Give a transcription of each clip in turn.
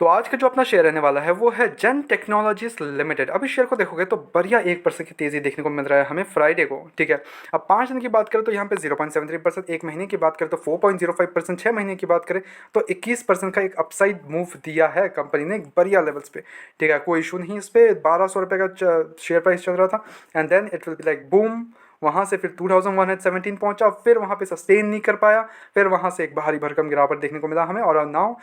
तो आज का जो अपना शेयर रहने वाला है वो है जेन टेक्नोलॉजीज लिमिटेड। अभी शेयर को देखोगे तो बढ़िया 1% की तेज़ी देखने को मिल रहा है हमें फ्राइडे को। ठीक है, अब 5 दिन की बात करें तो यहाँ पे 0.73%, एक महीने की बात करें तो 4.05%, 6 महीने की बात करें तो 21% का एक अपसाइड मूव दिया है कंपनी ने बढ़िया लेवल्स पे। ठीक है, कोई इशू नहीं इस पर। 1200 रुपये का शेयर प्राइस चल रहा था and then it will be like boom. वहाँ से फिर 2117 पहुंचा, फिर वहाँ पे सस्टेन नहीं कर पाया, फिर वहाँ से एक भारी भरकम गिरावट देखने को मिला हमें। और now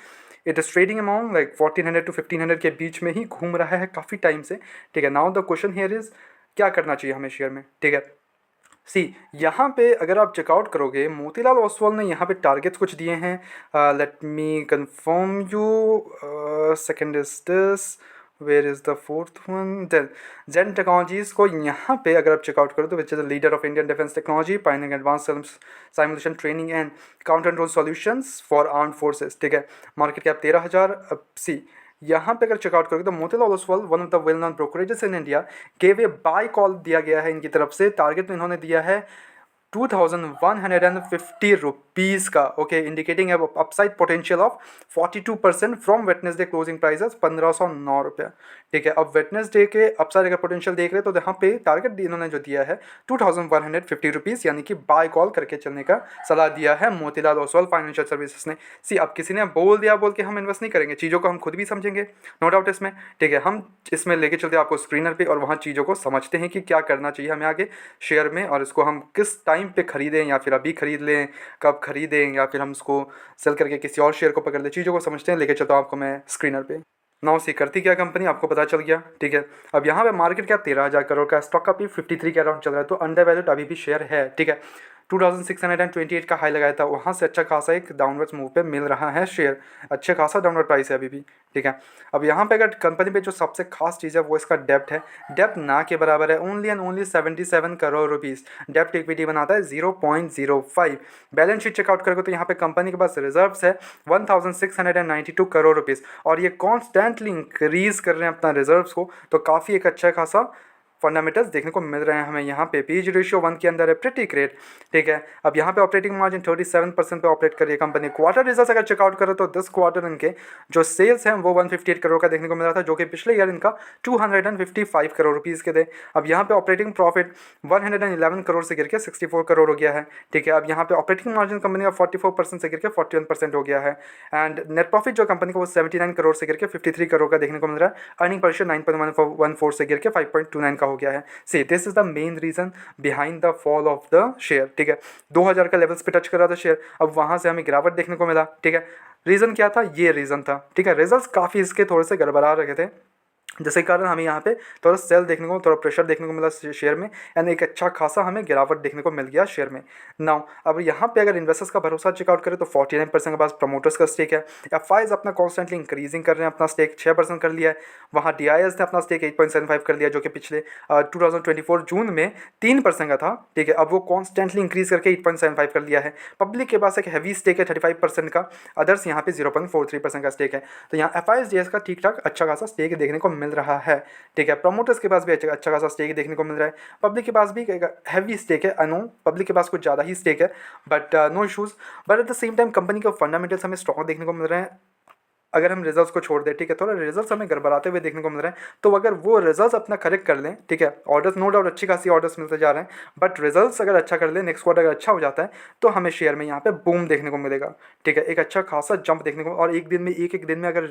it is trading amount like 1400 to 1500 के बीच में ही घूम रहा है काफ़ी टाइम से। ठीक है, now the question here is क्या करना चाहिए हमें शेयर में। ठीक है, सी यहाँ पे अगर आप चेकआउट करोगे मोतीलाल ओसवाल ने यहाँ पे टारगेट्स कुछ दिए हैं। Let me confirm you, second is this, where is the fourth one, then Zen Technologies को यहाँ पे अगर आप चेकआउट करो तो which is the leader of Indian defence technology, pioneering advance simulation training and counter control solutions for armed forces. ठीक है, market cap 13,000। अब सी यहाँ पे अगर चेकआउट करोगे तो Motilal Oswal, one of the well known brokerages in India, gave a buy call दिया गया है इनकी तरफ से। टारगेट में इन्होंने दिया है 2150 रुपीज़ का। Okay, indicating upside potential of 42% from Wednesday closing prices 1509 रुपये। ठीक है, अब वेटनेसडे के अपसाइड अगर पोटेंशियल देख रहे तो यहाँ पे टारगेट इन्होंने जो दिया है 2150 रुपीज़, यानी कि बाय कॉल करके चलने का सलाह दिया है मोतीलाल ओसवाल फाइनेंशियल सर्विसेज ने। सी अब किसी ने बोल दिया बोल के हम इन्वेस्ट नहीं करेंगे, चीज़ों को हम खुद भी समझेंगे, नो डाउट इसमें। ठीक है, हम इसमें लेके चलते हैं आपको स्क्रीनर पे और वहाँ चीज़ों को समझते हैं कि क्या करना चाहिए हमें आगे शेयर में, और इसको हम किस टाइम पे खरीदें या फिर अभी खरीद लें, कब खरीदें, या फिर हम इसको सेल करके किसी और शेयर को पकड़ लें। चीज़ों को समझते हैं, लेके चलता हूँ आपको मैं स्क्रीनर पे। नाउ सी करती क्या कंपनी आपको पता चल गया। ठीक है, अब यहाँ पे मार्केट कैप 13,000 करोड़ का, स्टॉक का भी 53 के अराउंड चल रहा है, तो अंडर वैल्यूड अभी भी शेयर है। ठीक है, 2628 का हाई लगाया था, वहाँ से अच्छा खासा एक डाउनवर्ड्स मूव पे मिल रहा है शेयर, अच्छे खासा डाउनवर्ड प्राइस है अभी भी। ठीक है, अब यहाँ पे अगर कंपनी पे जो सबसे खास चीज़ है वो इसका डेप्ट है। डेप्ट ना के बराबर है, only and only 77 crore rupees डेप्ट इक्विटी बनाता है 0.05। बैलेंस शीट चेकआउट करोगे तो यहाँ पे कंपनी के पास रिजर्व्स है 1692 करोड़ रुपीज़, और ये कॉन्स्टेंटली इंक्रीज कर रहे हैं अपना रिजर्व्स को, तो काफ़ी एक अच्छा खासा फंडामेंटल्स देखने को मिल रहे हैं हमें यहाँ पे। पीज रेशियो 1 के अंदर है, प्रिटी ग्रेट। ठीक है, अब यहाँ पे ऑपरेटिंग मार्जिन 37% पे ऑपरेट कर रही है कंपनी। क्वार्टर रिजल्ट अगर चेकआउट करो तो दिस क्वार्टर इनके जो सेल्स हैं वो 158 करोड़ का देखने को मिल रहा था, जो कि पिछले ईयर इनका 255 करोड़ रुपीज़ के थे। अब यहाँ पे ऑपरेटिंग प्रॉफिट 111 करोड़ से गिर के 64 करोड़ हो गया है। ठीक है, अब यहाँ पे ऑपरेटिंग मार्जिन कंपनी का 44% से गिर के 41% हो गया है, एंड नेट प्रॉफिट जो कंपनी को वो 79 करोड़ से गिर के 53 करोड़ का देखने को मिल रहा है। अर्निंग पर शेयर 9.14 से गिर के 5.29 का हो गया है। See this is the main reason behind the fall of the share. ठीक है, 2000 का लेवल्स पे टच कर रहा था शेयर, अब वहां से हमें गिरावट देखने को मिला। ठीक है, रीजन क्या था, ये रीजन था। ठीक है, रिजल्ट्स काफ़ी इसके थोड़े से गड़बड़ा रहे थे, जिसके कारण हमें यहाँ पे थोड़ा सेल देखने को, थोड़ा प्रेशर देखने को मिला शेयर में, एंड एक अच्छा खासा हमें गिरावट देखने को मिल गया शेयर में। नाउ अब यहाँ पे अगर इन्वेस्टर्स का भरोसा चेकआउट करें तो 49% के पास प्रमोटर्स का स्टेक है। एफ अपना कॉन्स्टेंटली इंक्रीजिंग कर रहे हैं, अपना स्टेक 6% कर लिया है। वहाँ डी ने अपना स्टेक 8.75 कर लिया, जो कि पिछले 2024 जून में 3% का था। ठीक है, अब वो कॉन्स्टेंटली इंक्रीज करके 8.75 कर लिया है। पब्लिक के पास एक हैवी स्टेक है 35% का, अदर्स यहाँ पे 0.43% का स्टेक है। तो यहाँ एफ का ठीक ठाक अच्छा खासा स्टेक देखने को मिल रहा है। ठीक है, प्रमोटर्स के पास भी अच्छा खासा स्टेक देखने को मिल रहा है। पब्लिक के पास भी हैवी स्टेक है, नो पब्लिक के पास कुछ ज़्यादा ही स्टेक है, but no issues. But at the same time company के फंडामेंटल्स हमें स्ट्रॉन्ग देखने को मिल रहे हैं। अगर हम रिजल्ट्स को छोड़ दें, ठीक है, थोड़ा रिजल्ट्स हमें गड़बड़ाते हुए देखने को मिल रहे हैं, तो अगर वो रिजल्ट्स अपना करेक्ट कर लें, ठीक है, ऑर्डर्स नो डाउट अच्छी खासी ऑर्डर्स मिलते जा रहे हैं, बट रिजल्ट्स अगर अच्छा कर लें, नेक्स्ट क्वार्टर अगर अच्छा हो जाता है, तो हमें शेयर में यहाँ पे बूम देखने को मिलेगा। ठीक है, एक अच्छा खासा जंप देखने को, और एक दिन में एक दिन में अगर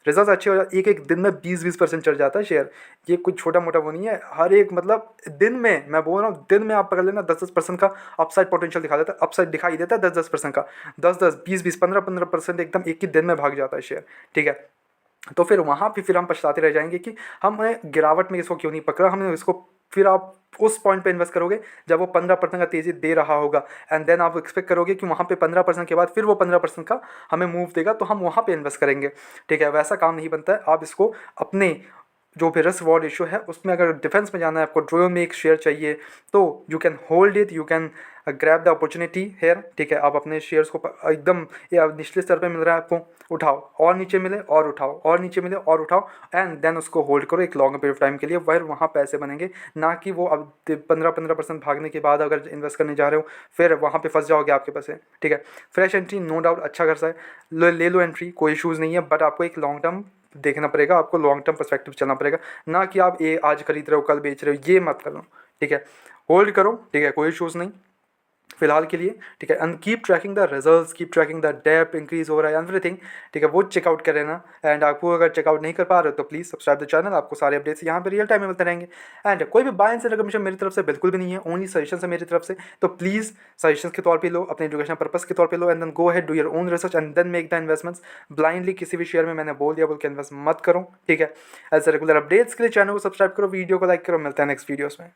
रिजल्ट अच्छे हो जाए, एक दिन में 20% चढ़ जाता है शेयर। ये कुछ छोटा मोटा वो नहीं है, हर एक मतलब दिन में, मैं बोल रहा हूँ दिन में आप पकड़ लेना 10% का अपसाइड पोटेंशियल दिखा देता है, अपसाइड दिखाई देता है 10% का, 10 15% एकदम एक ही दिन में भाग जाता है शेयर। ठीक है, तो फिर वहाँ पे फिर हम पछताते रह जाएंगे कि हमने गिरावट में इसको क्यों नहीं पकड़ा, हमने इसको, फिर आप उस पॉइंट पे इन्वेस्ट करोगे जब वो 15% का तेज़ी दे रहा होगा, एंड देन आप एक्सपेक्ट करोगे कि वहाँ पे 15% के बाद फिर वो 15% का हमें मूव देगा, तो हम वहाँ पे इन्वेस्ट करेंगे। ठीक है, वैसा काम नहीं बनता है। आप इसको अपने जो भी रिस्क रिवॉर्ड इशू है उसमें अगर डिफेंस में जाना है, आपको ड्रोन में एक शेयर चाहिए, तो you can hold it, you can grab the opportunity here, ठीक है। आप अपने शेयर्स को एकदम या निचले स्तर पे मिल रहा है आपको, उठाओ, और नीचे मिले और उठाओ, और नीचे मिले और उठाओ, एंड देन उसको होल्ड करो एक लॉन्ग पीरियड ऑफ टाइम के लिए, फिर वहाँ पैसे बनेंगे। ना कि वो अब 15% भागने के बाद अगर इन्वेस्ट करने जा रहे हो फिर वहाँ पे फंस जाओगे आपके पैसे, ठीक है। फ्रेश एंट्री नो डाउट अच्छा खासा है, ले लो एंट्री, कोई इशूज़ नहीं है, बट आपको एक लॉन्ग टर्म देखना पड़ेगा, आपको लॉन्ग टर्म पर्सपेक्टिव चलना पड़ेगा, ना कि आप ये आज खरीद रहे हो कल बेच रहे हो, ये मत करो, ठीक है। होल्ड करो, ठीक है, कोई इशूज़ नहीं फिलहाल के लिए, ठीक है। And keep tracking the results, keep tracking the debt increase हो रहा है एवरीथिंग, ठीक है, वो चेकआउट कर लेना। एंड आपको अगर चेकआउट नहीं कर पा रहे हो तो प्लीज़ सब्सक्राइब द चैनल, आपको सारे अपडेट्स यहाँ पे रियल टाइम में मिलते रहेंगे। एंड कोई भी बाय एंड सेल रिकमेंडेशन मेरी तरफ से बिल्कुल भी नहीं है, ओनली सजेशन है मेरी तरफ से, तो प्लीज़ सजेशन के तौर पर लो, अपने एजुकेशन पर्पस के तौर पर लो, and then go ahead do your own research and then make the investments. Blindly किसी भी शेयर में मैंने बोल दिया बोल के इन्वेस्ट मत करो, ठीक है। एज रेगुलर अपडेट्स के लिए चैनल को सब्सक्राइब करो, वीडियो को लाइक करो, मिलते हैं नेक्स्ट वीडियोज़ में।